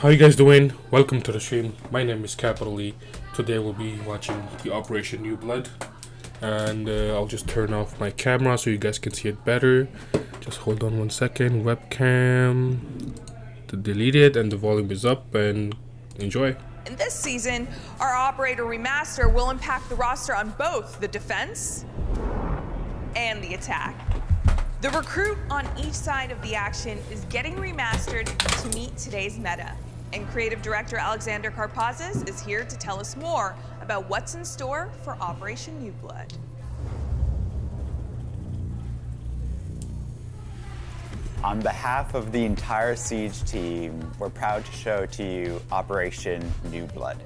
How you guys doing? Welcome to the stream. My name is Capital E. Today we'll be watching the Operation New Blood, and I'll just turn off my camera so you guys can see it better. Just hold on 1 second. Webcam to delete it, and the volume is up, and enjoy. In this season, our Operator Remaster will impact the roster on both the defense and the attack. The recruit on each side of the action is getting remastered to meet today's meta. And creative director Alexander Karpazis is here to tell us more about what's in store for Operation New Blood. On behalf of the entire Siege team, we're proud to show to you Operation New Blood.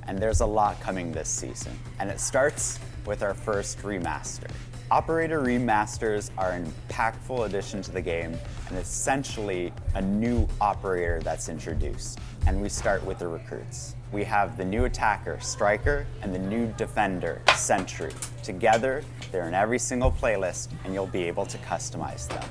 And there's a lot coming this season. And it starts with our first remaster. Operator remasters are an impactful addition to the game and essentially a new operator that's introduced. And we start with the recruits. We have the new attacker, Striker, and the new defender, Sentry. Together, they're in every single playlist and you'll be able to customize them.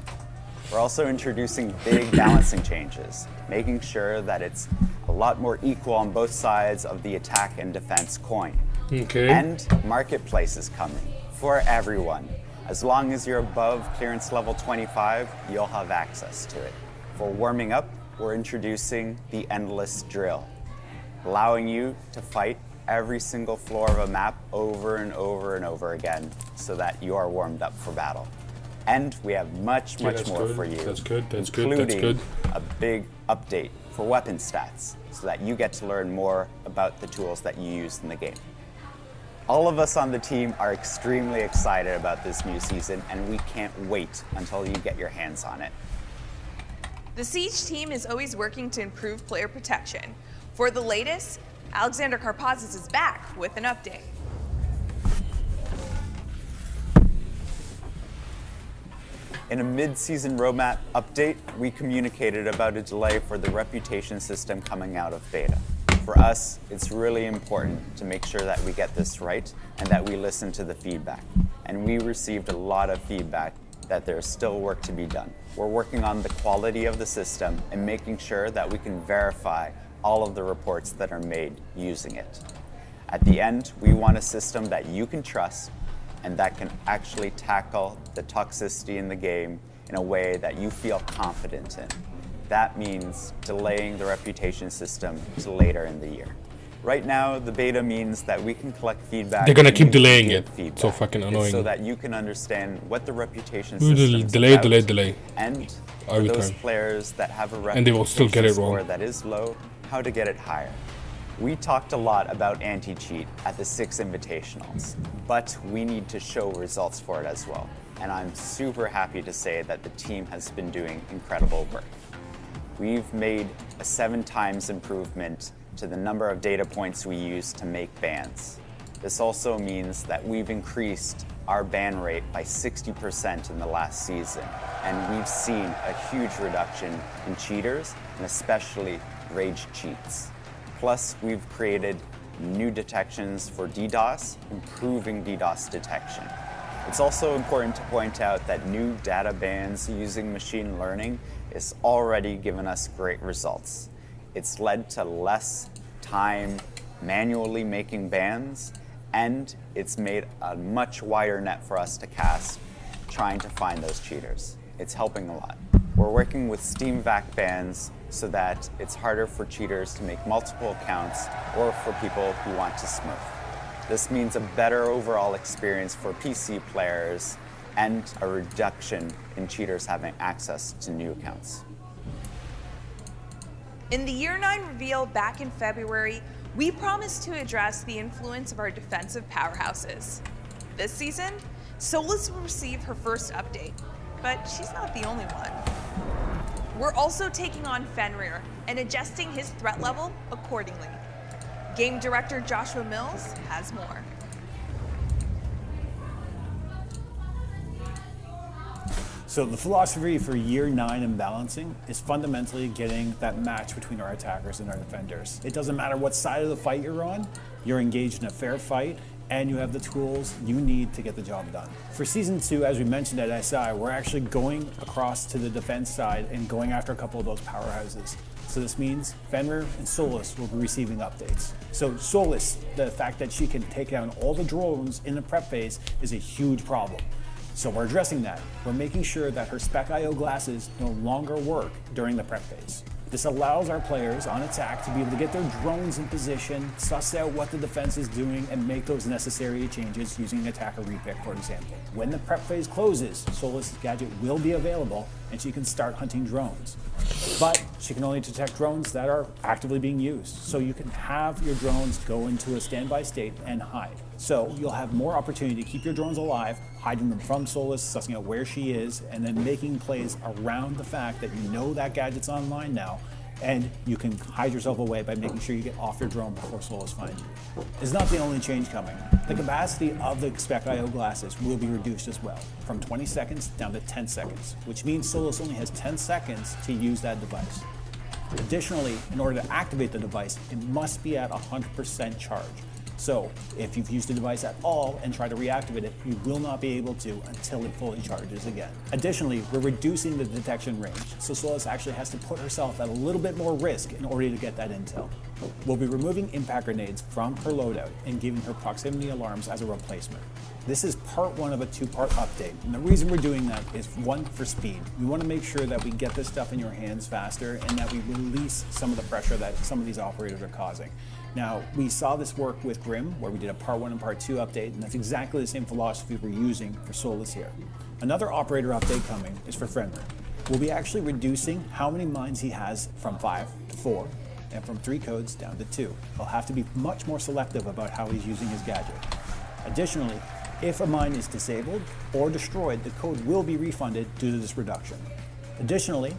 We're also introducing big balancing changes, making sure that it's a lot more equal on both sides of the attack and defense coin. Okay. And Marketplace is coming for everyone. As long as you're above clearance level 25, you'll have access to it. For warming up, we're introducing the Endless Drill, allowing you to fight every single floor of a map over and over and over again so that you are warmed up for battle. And we have much more for you. That's good. Including a big update for weapon stats so that you get to learn more about the tools that you use in the game. All of us on the team are extremely excited about this new season, and we can't wait until you get your hands on it. The Siege team is always working to improve player protection. For the latest, Alexander Karpazis is back with an update. In a mid-season roadmap update, we communicated about a delay for the reputation system coming out of beta. For us, it's really important to make sure that we get this right and that we listen to the feedback. And we received a lot of feedback that there's still work to be done. We're working on the quality of the system and making sure that we can verify all of the reports that are made using it. At the end, we want a system that you can trust and that can actually tackle the toxicity in the game in a way that you feel confident in. That means delaying the reputation system to later in the year. Right now, the beta means that we can collect feedback. They're gonna keep delaying it. So fucking annoying. So that you can understand what the reputation system is delay. And for those players that have a reputation and they will still get it wrong. that is low, how to get it higher. We talked a lot about anti-cheat at the 6 invitationals, but we need to show results for it as well. And I'm super happy to say that the team has been doing incredible work. We've made a 7 times improvement to the number of data points we use to make bans. This also means that we've increased our ban rate by 60% in the last season, and we've seen a huge reduction in cheaters, and especially rage cheats. Plus, we've created new detections for DDoS, improving DDoS detection. It's also important to point out that new data bans using machine learning is already given us great results. It's led to less time manually making bans, and it's made a much wider net for us to cast trying to find those cheaters. It's helping a lot. We're working with Steam VAC bans so that it's harder for cheaters to make multiple accounts or for people who want to smurf. This means a better overall experience for PC players and a reduction in cheaters having access to new accounts. In the Year 9 reveal back in February, we promised to address the influence of our defensive powerhouses. This season, Solus will receive her first update, but she's not the only one. We're also taking on Fenrir and adjusting his threat level accordingly. Game director Joshua Mills has more. So the philosophy for Year 9 and balancing is fundamentally getting that match between our attackers and our defenders. It doesn't matter what side of the fight you're on, you're engaged in a fair fight, and you have the tools you need to get the job done. For Season 2, as we mentioned at SI, we're actually going across to the defense side and going after a couple of those powerhouses. So this means Fenrir and Solus will be receiving updates. So Solus, the fact that she can take down all the drones in the prep phase is a huge problem. So we're addressing that. We're making sure that her Spec IO glasses no longer work during the prep phase. This allows our players on attack to be able to get their drones in position, suss out what the defense is doing, and make those necessary changes using attacker repick, for example. When the prep phase closes, Solus' gadget will be available and she can start hunting drones. But she can only detect drones that are actively being used. So you can have your drones go into a standby state and hide. So you'll have more opportunity to keep your drones alive, hiding them from Solus, sussing out where she is, and then making plays around the fact that you know that gadget's online now, and you can hide yourself away by making sure you get off your drone before Solus finds you. It's not the only change coming. The capacity of the Spec IO glasses will be reduced as well, from 20 seconds down to 10 seconds, which means Solus only has 10 seconds to use that device. Additionally, in order to activate the device, it must be at 100% charge. So if you've used the device at all and try to reactivate it, you will not be able to until it fully charges again. Additionally, we're reducing the detection range, so Solus actually has to put herself at a little bit more risk in order to get that intel. We'll be removing impact grenades from her loadout and giving her proximity alarms as a replacement. This is part one of a two-part update, and the reason we're doing that is one, for speed. We want to make sure that we get this stuff in your hands faster and that we release some of the pressure that some of these operators are causing. Now, we saw this work with Grim, where we did a part one and part two update, and that's exactly the same philosophy we're using for Solus here. Another operator update coming is for Fenrir. We'll be actually reducing how many mines he has from 5 to 4, and from 3 codes down to 2. He'll have to be much more selective about how he's using his gadget. Additionally, if a mine is disabled or destroyed, the code will be refunded due to this reduction. Additionally,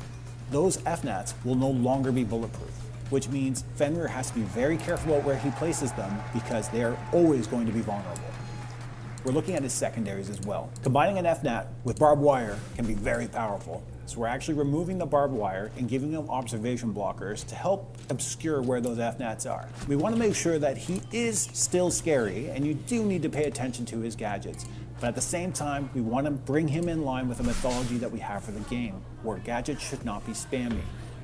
those FNATs will no longer be bulletproof, which means Fenrir has to be very careful about where he places them because they are always going to be vulnerable. We're looking at his secondaries as well. Combining an FNAT with barbed wire can be very powerful. So we're actually removing the barbed wire and giving him observation blockers to help obscure where those FNATs are. We want to make sure that he is still scary, and you do need to pay attention to his gadgets. But at the same time, we want to bring him in line with the mythology that we have for the game, where gadgets should not be spammy.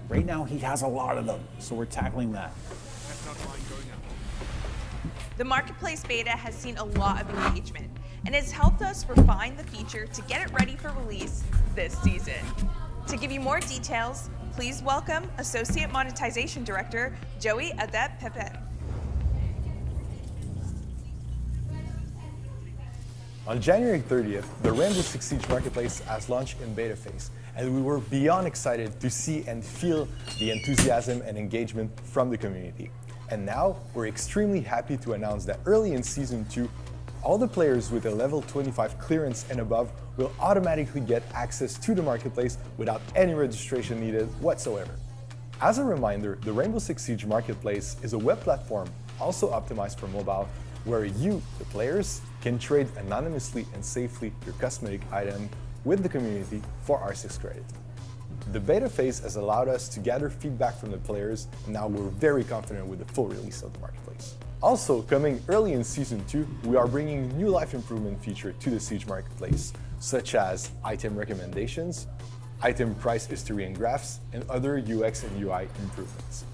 Right now, he has a lot of them, so we're tackling that. The Marketplace beta has seen a lot of engagement and has helped us refine the feature to get it ready for release this season. To give you more details, please welcome Associate Monetization Director Joey Adet-Pepe. On January 30th, the Rainbow Six Siege Marketplace has launched in beta phase, and we were beyond excited to see and feel the enthusiasm and engagement from the community. And now, we're extremely happy to announce that early in Season 2, all the players with a level 25 clearance and above will automatically get access to the marketplace without any registration needed whatsoever. As a reminder, the Rainbow Six Siege Marketplace is a web platform also optimized for mobile, where you, the players, can trade anonymously and safely your cosmetic item with the community for R6 credit. The beta phase has allowed us to gather feedback from the players, and now we're very confident with the full release of the marketplace. Also, coming early in Season 2, we are bringing new life improvement feature to the Siege Marketplace, such as item recommendations, item price history and graphs, and other UX and UI improvements.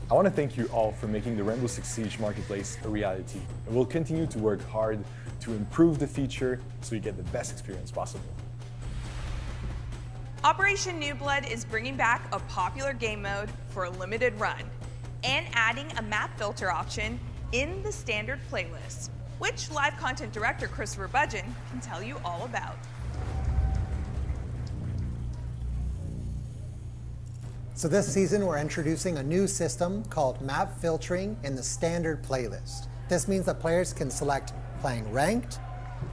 I want to thank you all for making the Rainbow Six Siege Marketplace a reality, and we'll continue to work hard to improve the feature so you get the best experience possible. Operation New Blood is bringing back a popular game mode for a limited run and adding a map filter option in the standard playlist, which live content director Christopher Budgeon can tell you all about. So this season, we're introducing a new system called map filtering in the standard playlist. This means that players can select playing ranked,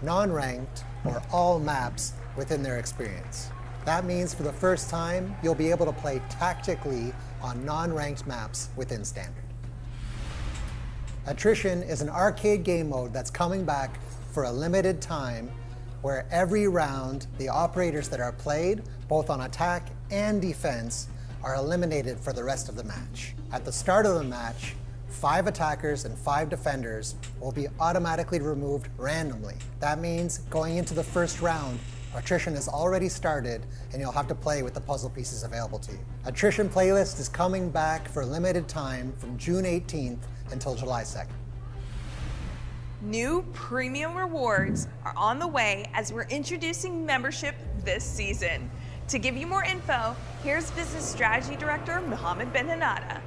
non-ranked, or all maps within their experience. That means for the first time, you'll be able to play tactically on non-ranked maps within standard. Attrition is an arcade game mode that's coming back for a limited time, where every round, the operators that are played, both on attack and defense, are eliminated for the rest of the match. At the start of the match, 5 attackers and 5 defenders will be automatically removed randomly. That means going into the first round, attrition has already started and you'll have to play with the puzzle pieces available to you. Attrition playlist is coming back for a limited time from June 18th until July 2nd. New premium rewards are on the way as we're introducing membership this season. To give you more info, here's Business Strategy Director Mohammed Ben Hanada.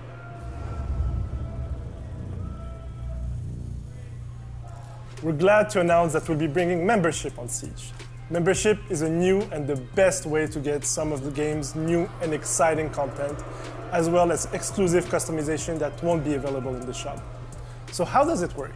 We're glad to announce that we'll be bringing membership on Siege. Membership is a new and the best way to get some of the game's new and exciting content, as well as exclusive customization that won't be available in the shop. So how does it work?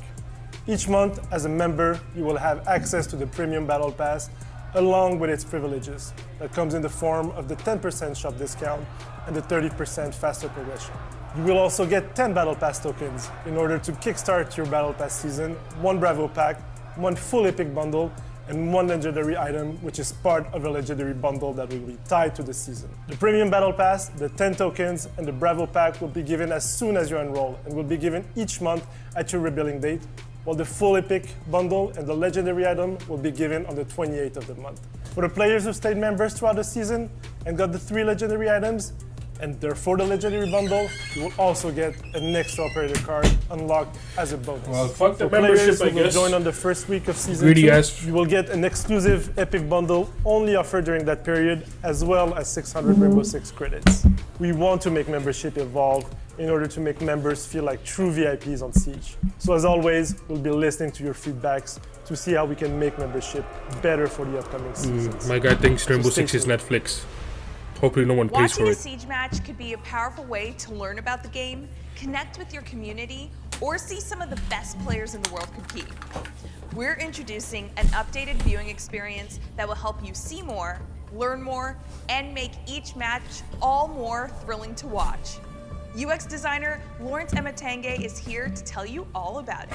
Each month, as a member, you will have access to the Premium Battle Pass along with its privileges. That comes in the form of the 10% shop discount and the 30% faster progression. You will also get 10 Battle Pass tokens in order to kickstart your Battle Pass season, 1 Bravo pack, 1 full epic bundle, and 1 legendary item, which is part of a legendary bundle that will be tied to the season. The Premium Battle Pass, the 10 tokens, and the Bravo pack will be given as soon as you enroll and will be given each month at your rebilling date, while the full epic bundle and the legendary item will be given on the 28th of the month. For the players who stayed members throughout the season and got the 3 legendary items, and therefore the legendary bundle, you will also get an extra operator card unlocked as a bonus. Well, fuck the For players membership, I who will guess. join on the first week of season Greedy 2, ass. you will get an exclusive epic bundle only offered during that period, as well as 600 Rainbow Six credits. We want to make membership evolve in order to make members feel like true VIPs on Siege. So as always, we'll be listening to your feedbacks to see how we can make membership better for the upcoming seasons. My guy thinks Rainbow stay Six is tuned. Netflix. Hopefully no one pays Watching for a it. Siege match could be a powerful way to learn about the game, connect with your community, or see some of the best players in the world compete. We're introducing an updated viewing experience that will help you see more, learn more, and make each match all more thrilling to watch. UX designer Lawrence Ematenge is here to tell you all about it.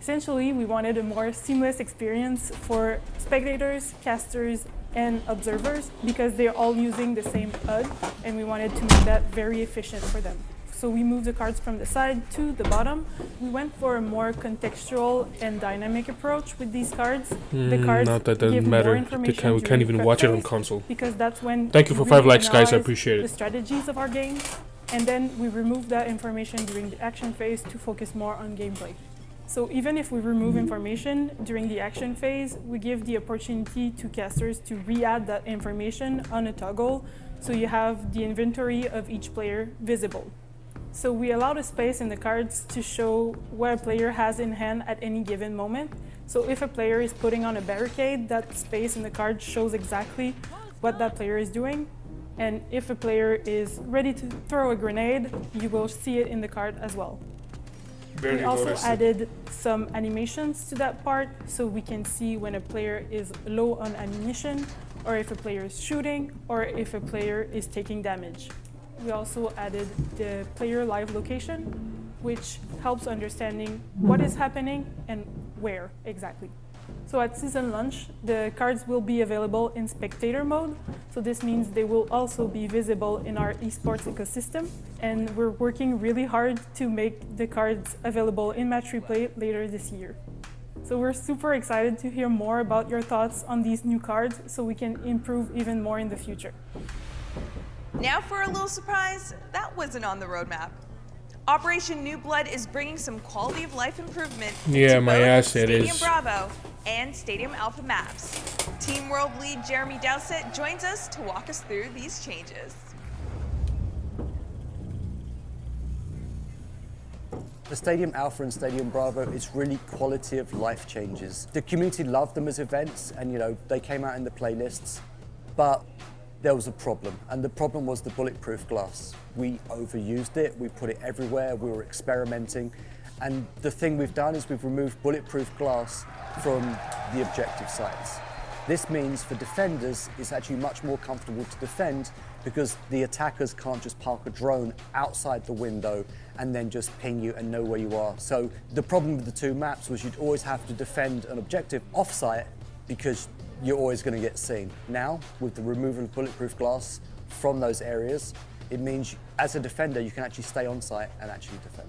Essentially, we wanted a more seamless experience for spectators, casters, and observers because they're all using the same HUD, and we wanted to make that very efficient for them. So we moved the cards from the side to the bottom. We went for a more contextual and dynamic approach with these cards. The cards Not that give doesn't more matter. information We can't during even prep watch it on phase, console. because that's when Thank you for we 5 really likes, guys. I analyze appreciate the it. strategies of our game, and then we remove that information during the action phase to focus more on gameplay. So even if we remove information during the action phase, we give the opportunity to casters to re-add that information on a toggle, so you have the inventory of each player visible. So we allowed a space in the cards to show what a player has in hand at any given moment. So if a player is putting on a barricade, that space in the card shows exactly what that player is doing. And if a player is ready to throw a grenade, you will see it in the card as well. Barely We also noticed it. added some animations to that part, so we can see when a player is low on ammunition, or if a player is shooting, or if a player is taking damage. We also added the player live location, which helps understanding what is happening and where exactly. So at season launch, the cards will be available in spectator mode. So this means they will also be visible in our esports ecosystem. And we're working really hard to make the cards available in match replay later this year. So we're super excited to hear more about your thoughts on these new cards so we can improve even more in the future. Now for a little surprise that wasn't on the roadmap. Operation New Blood is bringing some quality of life improvement Yeah, to my both ass it Stadium is. Bravo and Stadium Alpha maps. Team World Lead Jeremy Dowsett joins us to walk us through these changes. The Stadium Alpha and Stadium Bravo is really quality of life changes. The community loved them as events, and they came out in the playlists, but there was a problem, and the problem was the bulletproof glass. We overused it, we put it everywhere, we were experimenting, and the thing we've done is we've removed bulletproof glass from the objective sites. This means for defenders, it's actually much more comfortable to defend because the attackers can't just park a drone outside the window and then just ping you and know where you are. So the problem with the two maps was you'd always have to defend an objective off-site because you're always going to get seen. Now, with the removal of bulletproof glass, from those areas, it means as a defender you can actually stay on site and actually defend.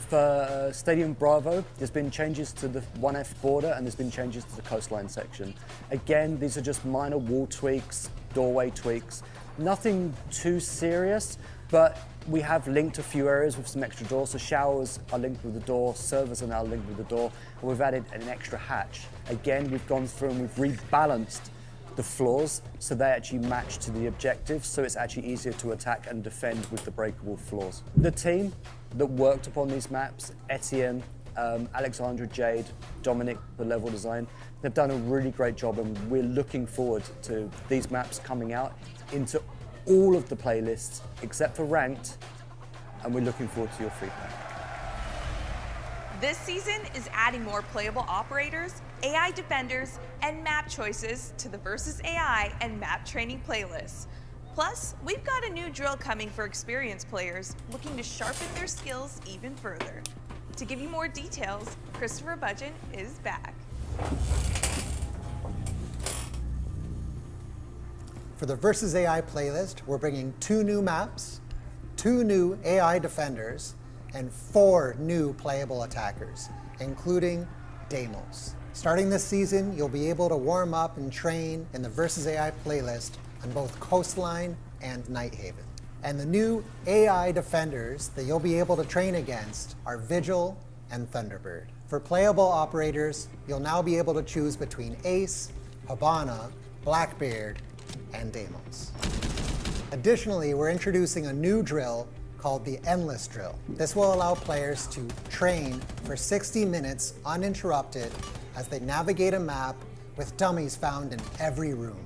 For Stadium Bravo, there's been changes to the 1F border and there's been changes to the coastline section. Again, these are just minor wall tweaks, doorway tweaks, nothing too serious, but we have linked a few areas with some extra doors. So showers are linked with the door, servers are now linked with the door, and we've added an extra hatch. Again, we've gone through and we've rebalanced the floors so they actually match to the objectives, so it's actually easier to attack and defend with the breakable floors. The team that worked upon these maps, Etienne, Alexandra, Jade, Dominic, the level design, they've done a really great job, and we're looking forward to these maps coming out into all of the playlists except for ranked, and we're looking forward to your feedback. This season is adding more playable operators, AI defenders, and map choices to the Versus AI and map training playlists. Plus, we've got a new drill coming for experienced players looking to sharpen their skills even further. To give you more details, Christopher Budgeon is back. For the Versus AI playlist, we're bringing 2 new maps, 2 new AI defenders, and 4 new playable attackers, including Deimos. Starting this season, you'll be able to warm up and train in the Versus AI playlist on both Coastline and Nighthaven. And the new AI defenders that you'll be able to train against are Vigil and Thunderbird. For playable operators, you'll now be able to choose between Ace, Habana, Blackbeard, and Deimos. Additionally, we're introducing a new drill called the Endless Drill. This will allow players to train for 60 minutes uninterrupted as they navigate a map with dummies found in every room.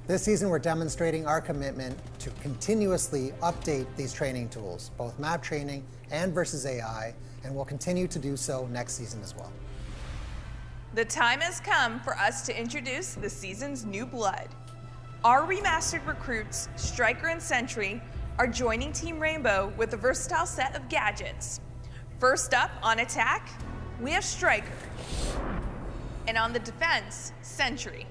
This season, we're demonstrating our commitment to continuously update these training tools, both map training and Versus AI, and we'll continue to do so next season as well. The time has come for us to introduce the season's new blood. Our remastered recruits, Striker and Sentry, are joining Team Rainbow with a versatile set of gadgets. First up on attack, we have Striker. And on the defense, Sentry.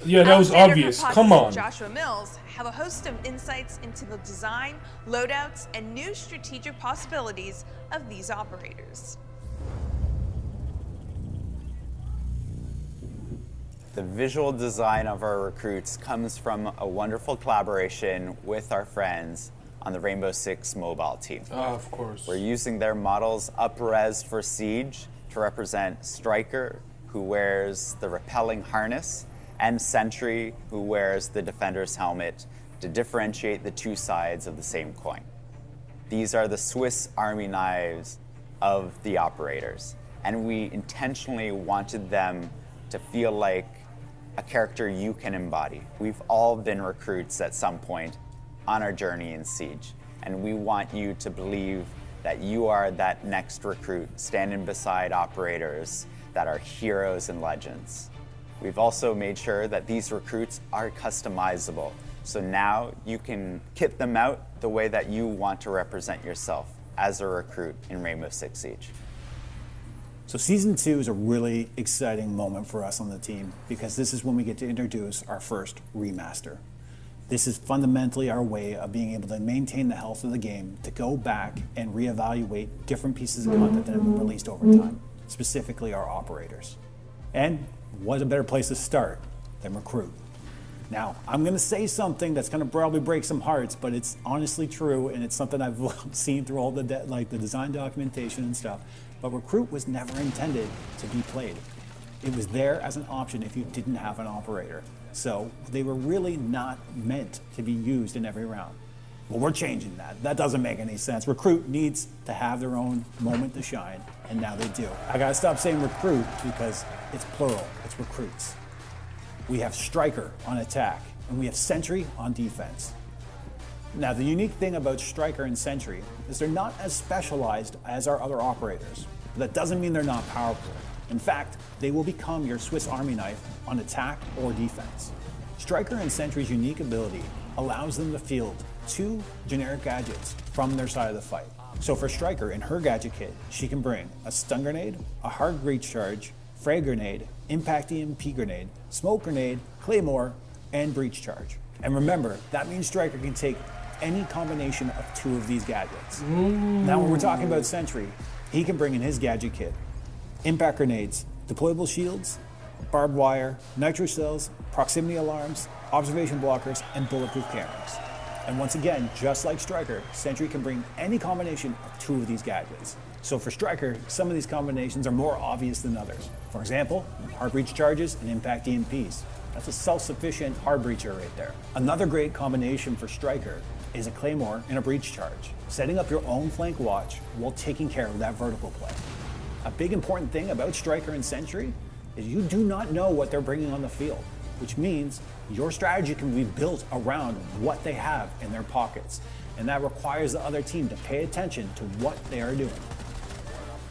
Yeah, that was Alexander obvious. Karpazis Come and on. Joshua Mills have a host of insights into the design, loadouts, and new strategic possibilities of these operators. The visual design of our recruits comes from a wonderful collaboration with our friends on the Rainbow Six mobile team. Of course. We're using their models up-res for Siege to represent Striker, who wears the repelling harness, and Sentry, who wears the defender's helmet, to differentiate the 2 sides of the same coin. These are the Swiss Army knives of the operators, and we intentionally wanted them to feel like a character you can embody. We've all been recruits at some point on our journey in Siege, and we want you to believe that you are that next recruit standing beside operators that are heroes and legends. We've also made sure that these recruits are customizable, so now you can kit them out the way that you want to represent yourself as a recruit in Rainbow Six Siege. So Season 2 is a really exciting moment for us on the team because this is when we get to introduce our first remaster. This is fundamentally our way of being able to maintain the health of the game, to go back and reevaluate different pieces of content that have been released over time, specifically our operators. And what a better place to start than Recruit. Now, I'm going to say something that's going to probably break some hearts, but it's honestly true, and it's something I've seen through all the design documentation and stuff. But Recruit was never intended to be played. It was there as an option if you didn't have an operator. So they were really not meant to be used in every round. Well, we're changing that. That doesn't make any sense. Recruit needs to have their own moment to shine, and now they do. I gotta stop saying Recruit because it's plural, it's recruits. We have Striker on attack, and we have Sentry on defense. Now, the unique thing about Striker and Sentry is they're not as specialized as our other operators, but that doesn't mean they're not powerful. In fact, they will become your Swiss Army knife on attack or defense. Striker and Sentry's unique ability allows them to field 2 generic gadgets from their side of the fight. So for Striker, in her gadget kit, she can bring a stun grenade, a hard breach charge, frag grenade, impact EMP grenade, smoke grenade, claymore, and breach charge. And remember, that means Striker can take any combination of 2 of these gadgets. Now when we're talking about Sentry, he can bring in his gadget kit, impact grenades, deployable shields, barbed wire, nitro cells, proximity alarms, observation blockers, and bulletproof cameras. And once again, just like Striker, Sentry can bring any combination of 2 of these gadgets. So for Striker, some of these combinations are more obvious than others. For example, hard breach charges and impact EMPs. That's a self-sufficient hard breacher right there. Another great combination for Striker is a Claymore and a breach charge, setting up your own flank watch while taking care of that vertical play. A big important thing about Striker and Sentry is you do not know what they're bringing on the field, which means your strategy can be built around what they have in their pockets. And that requires the other team to pay attention to what they are doing.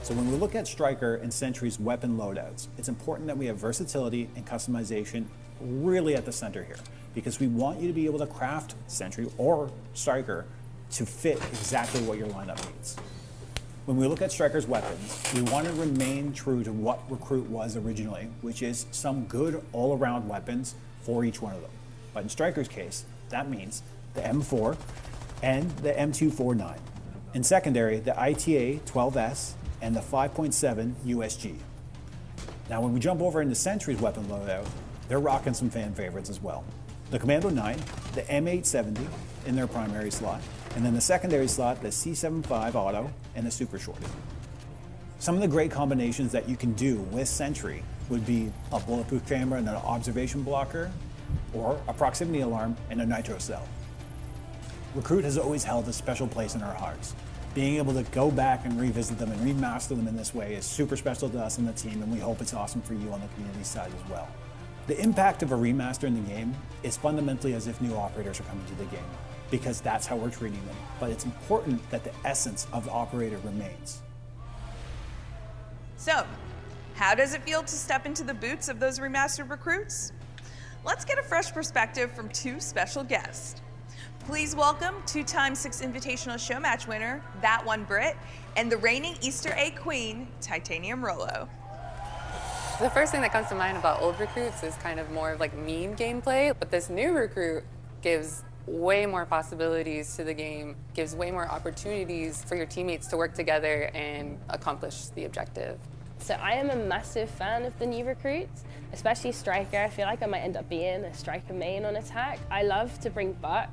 So when we look at Striker and Sentry's weapon loadouts, it's important that we have versatility and customization really at the center here, because we want you to be able to craft Sentry or Striker to fit exactly what your lineup needs. When we look at Striker's weapons, we want to remain true to what Recruit was originally, which is some good all-around weapons for each one of them. But in Striker's case, that means the M4 and the M249. In secondary, the ITA 12S and the 5.7 USG. Now when we jump over into Sentry's weapon loadout, they're rocking some fan favorites as well. The Commando 9, the M870 in their primary slot, and then the secondary slot, the C75 Auto and the Super Shorty. Some of the great combinations that you can do with Sentry would be a bulletproof camera and an observation blocker, or a proximity alarm and a nitro cell. Recruit has always held a special place in our hearts. Being able to go back and revisit them and remaster them in this way is super special to us and the team, and we hope it's awesome for you on the community side as well. The impact of a remaster in the game is fundamentally as if new operators are coming to the game, because that's how we're treating them. But it's important that the essence of the operator remains. So, how does it feel to step into the boots of those remastered recruits? Let's get a fresh perspective from 2 special guests. Please welcome 2-time 6 Invitational Show Match winner, That One Brit, and the reigning Easter egg queen, Titanium Rolo. The first thing that comes to mind about old recruits is kind of more of like meme gameplay, but this new recruit gives way more possibilities to the game, gives way more opportunities for your teammates to work together and accomplish the objective. So I am a massive fan of the new recruits, especially Striker. I feel like I might end up being a Striker main on attack. I love to bring Buck,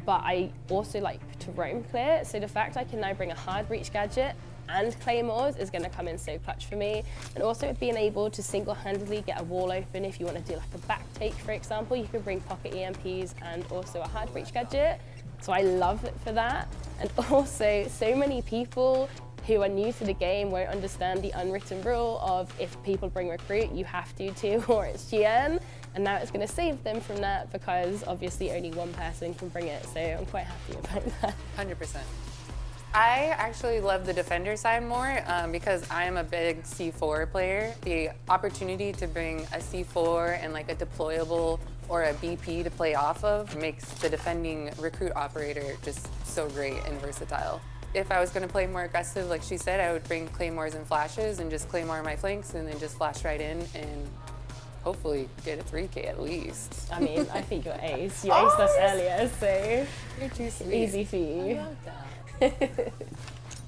but I also like to roam clear. So the fact I can now bring a hard breach gadget and claymores is going to come in so clutch for me. And also being able to single-handedly get a wall open if you want to do like a back take, for example. You can bring pocket EMPs and also a hard breach gadget. So I love it for that. And also, so many people who are new to the game won't understand the unwritten rule of if people bring recruit, you have to too, or it's GN. And now it's going to save them from that because obviously only one person can bring it. So I'm quite happy about that. 100%. I actually love the defender side more because I am a big C4 player. The opportunity to bring a C4 and like a deployable or a BP to play off of makes the defending recruit operator just so great and versatile. If I was going to play more aggressive, like she said, I would bring claymores and flashes and just claymore my flanks and then just flash right in and hopefully get a 3K at least. I mean, I think you're ace. You aced us earlier, so You're too sweet. easy for you. I love that.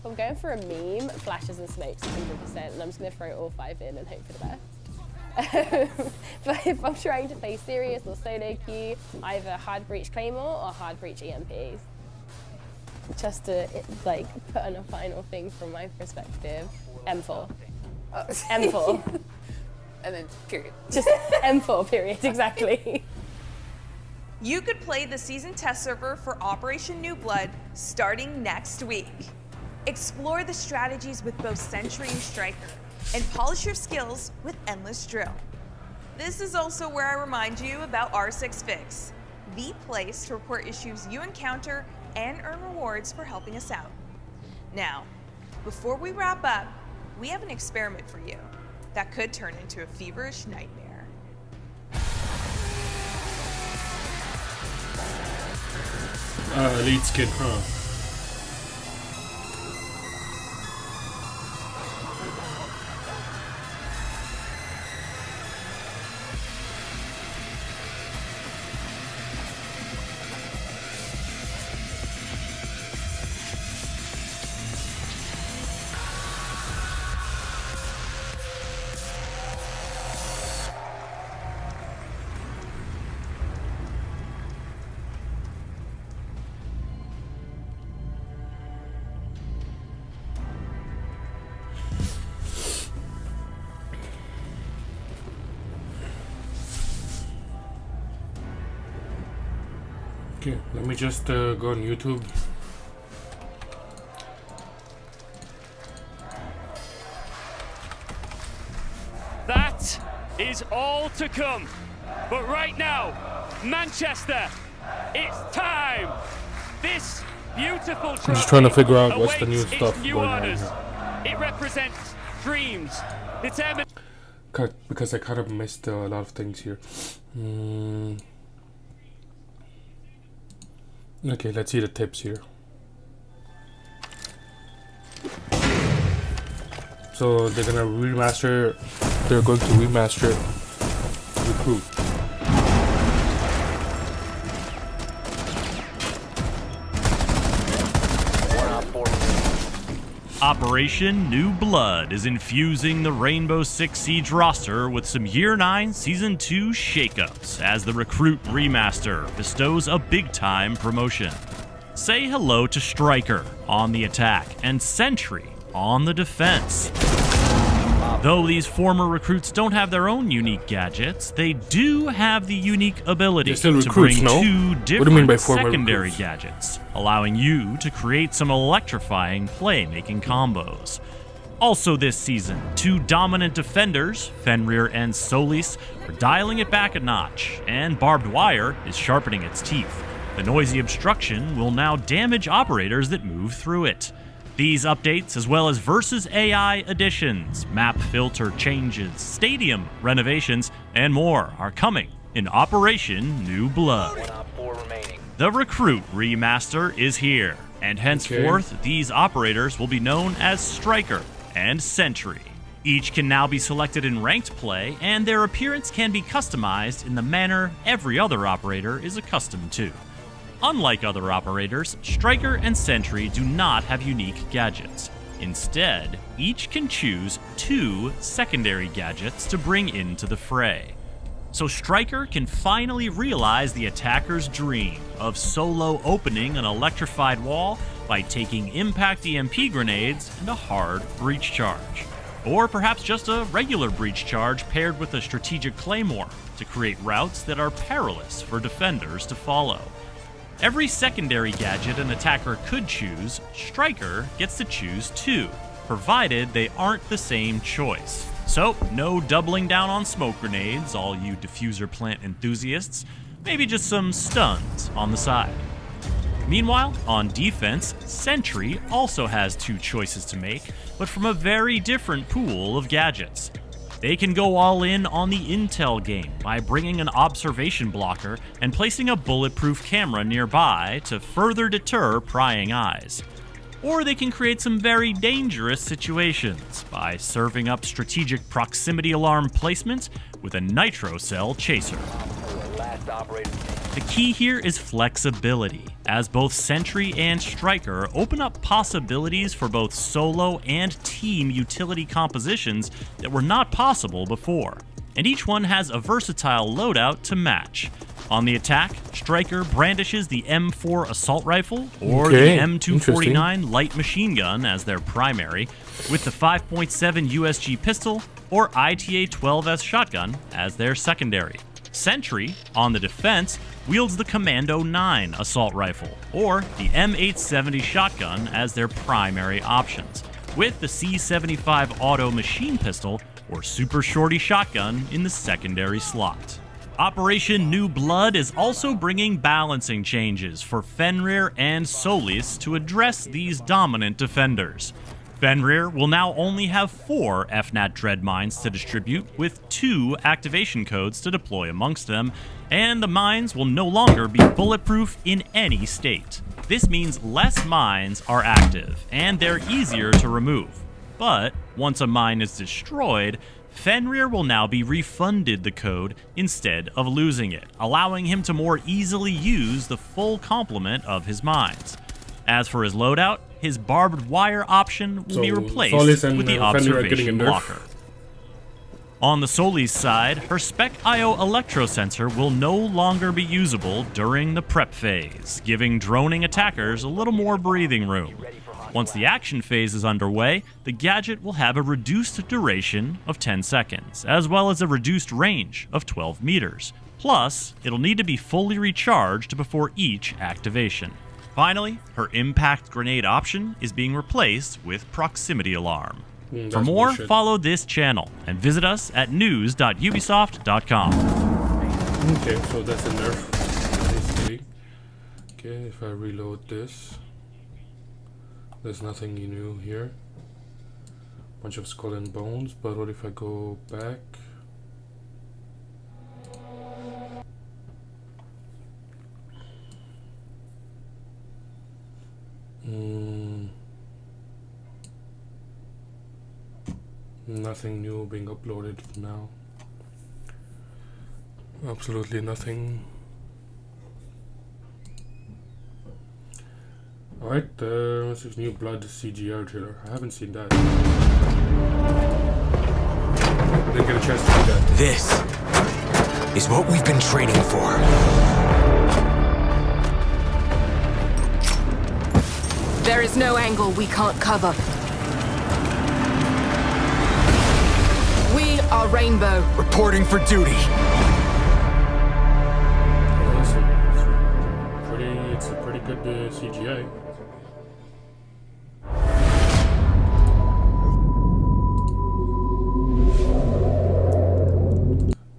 I'm going for a meme, flashes and smokes 100%, and I'm just going to throw all 5 in and hope for the best. But if I'm trying to play serious or solo queue, either hard breach claymore or hard breach EMPs. Just to like put on a final thing from my perspective, M4. M4. And then period. Just M4 period, exactly. You could play the season test server for Operation New Blood starting next week. Explore the strategies with both Sentry and Striker, and polish your skills with Endless Drill. This is also where I remind you about R6 Fix, the place to report issues you encounter and earn rewards for helping us out. Now, before we wrap up, we have an experiment for you that could turn into a feverish nightmare. Elite skin, huh? Okay, let me just go on YouTube. That is all to come. But right now, Manchester, it's time. This beautiful trophy I'm just trying to figure out what's the new awaits its stuff new going on owners. here. It represents dreams, determination. Because I kind of missed a lot of things here. Okay, let's see the tips here. So they're going to remaster Recruit. Operation New Blood is infusing the Rainbow Six Siege roster with some Year 9 Season 2 shakeups as the Recruit remaster bestows a big-time promotion. Say hello to Striker on the attack and Sentry on the defense. Though these former recruits don't have their own unique gadgets, they do have the unique ability to recruits, bring no? two What do you mean by different former secondary recruits? gadgets, allowing you to create some electrifying playmaking combos. Also this season, two dominant defenders, Fenrir and Solis, are dialing it back a notch, and Barbed Wire is sharpening its teeth. The noisy obstruction will now damage operators that move through it. These updates, as well as Versus AI additions, map filter changes, stadium renovations, and more are coming in Operation New Blood. The Recruit remaster is here, and henceforth these operators will be known as Striker and Sentry. Each can now be selected in ranked play, and their appearance can be customized in the manner every other operator is accustomed to. Unlike other operators, Striker and Sentry do not have unique gadgets. Instead, each can choose two secondary gadgets to bring into the fray. So Striker can finally realize the attacker's dream of solo opening an electrified wall by taking impact EMP grenades and a hard breach charge. Or perhaps just a regular breach charge paired with a strategic claymore to create routes that are perilous for defenders to follow. Every secondary gadget an attacker could choose, Striker gets to choose two, provided they aren't the same choice. So, no doubling down on smoke grenades, all you diffuser plant enthusiasts, maybe just some stuns on the side. Meanwhile, on defense, Sentry also has two choices to make, but from a very different pool of gadgets. They can go all in on the intel game by bringing an observation blocker and placing a bulletproof camera nearby to further deter prying eyes. Or they can create some very dangerous situations by serving up strategic proximity alarm placement with a nitro cell chaser. The key here is flexibility, as both Sentry and Striker open up possibilities for both solo and team utility compositions that were not possible before, and each one has a versatile loadout to match. On the attack, Striker brandishes the M4 assault rifle or the M249 light machine gun as their primary, with the 5.7 USG pistol or ITA-12S shotgun as their secondary. Sentry, on the defense, wields the Commando 9 assault rifle, or the M870 shotgun as their primary options, with the C75 auto machine pistol or Super Shorty shotgun in the secondary slot. Operation New Blood is also bringing balancing changes for Fenrir and Solis to address these dominant defenders. Fenrir will now only have 4 FNAT Dread Mines to distribute, with 2 activation codes to deploy amongst them, and the mines will no longer be bulletproof in any state. This means less mines are active, and they're easier to remove. But once a mine is destroyed, Fenrir will now be refunded the code instead of losing it, allowing him to more easily use the full complement of his mines. As for his loadout, his barbed wire option will be replaced with the observation blocker. On the Solis side, her Spec IO electrosensor will no longer be usable during the prep phase, giving droning attackers a little more breathing room. Once the action phase is underway, the gadget will have a reduced duration of 10 seconds, as well as a reduced range of 12 meters. Plus, it'll need to be fully recharged before each activation. Finally, her impact grenade option is being replaced with proximity alarm. For more, bullshit. follow this channel and visit us at news.ubisoft.com. Okay, so that's a nerf, basically. Okay, if I reload this, there's nothing new here. Bunch of skull and bones, but what if I go back? Nothing new being uploaded now. Absolutely nothing. Alright, this is New Blood CGR trailer. I haven't seen that. I didn't get a chance to see that. This is what we've been training for. There is no angle we can't cover. We are Rainbow. Reporting for duty. It's a pretty good CGI.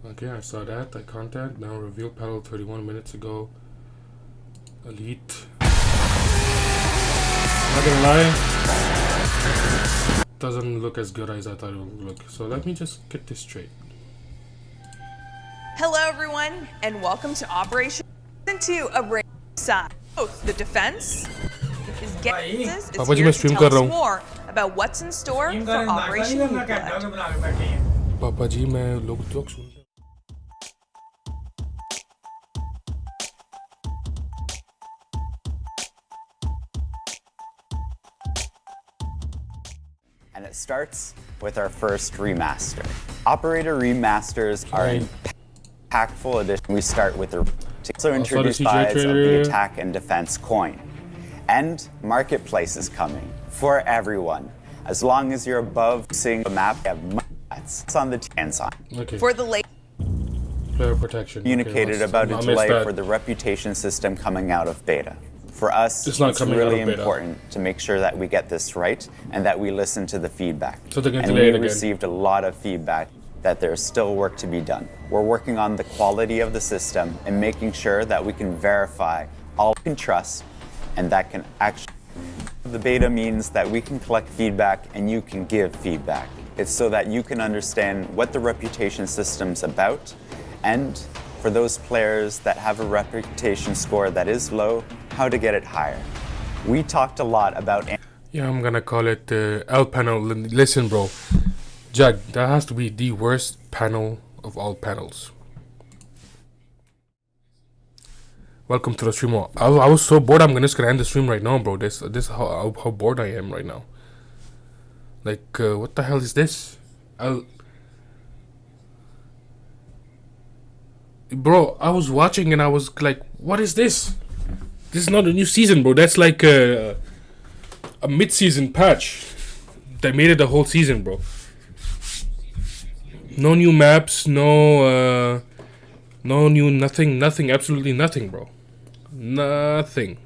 Okay, I saw that. I contact. Now reveal panel 31 minutes ago. Elite. Not gonna lie. Doesn't look as good as I thought it would look. So let me just get this straight. Hello, everyone, and welcome to Operation Season 2 of Rainbow Side. Both the defense is getting this. It's here to tell us more about what's in store for Operation New Blood. पापा जी मैं लोग joke soon And it starts with our first remaster. Operator remasters are an impactful addition. We start with the also introduced buys of the attack and defense coin. And marketplace is coming for everyone. As long as you're above seeing the map, you have mats. It's on the hands on. Okay. For the late player protection. Communicated about a delay for the reputation system coming out of beta. For us, it's really important to make sure that we get this right and that we listen to the feedback. So they're going to and delay it we again. received a lot of feedback that there's still work to be done. We're working on the quality of the system and making sure that we can verify all we can trust and that can actually. The beta means that we can collect feedback and you can give feedback. It's so that you can understand what the reputation system's about, and for those players that have a reputation score that is low, how to get it higher. We talked a lot about. Yeah, I'm gonna call it L panel. Listen, bro, Jack, that has to be the worst panel of all panels. Welcome to the stream. I was so bored. I'm just gonna end the stream right now, bro. This is how bored I am right now. Like, what the hell is this? Bro, I was watching and I was like, what is this? This is not a new season, bro. That's like a mid-season patch. They made it the whole season, bro. No new maps, no new nothing, absolutely nothing, bro. Nothing.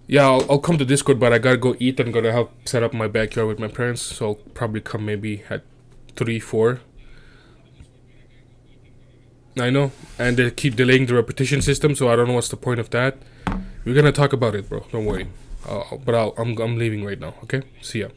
Yeah, I'll come to Discord, but I gotta go eat and gotta help set up my backyard with my parents, so I'll probably come maybe at 3, 4. I know, and they keep delaying the repetition system, so I don't know what's the point of that. We're gonna talk about it, bro. Don't worry. I'm leaving right now. Okay, see ya.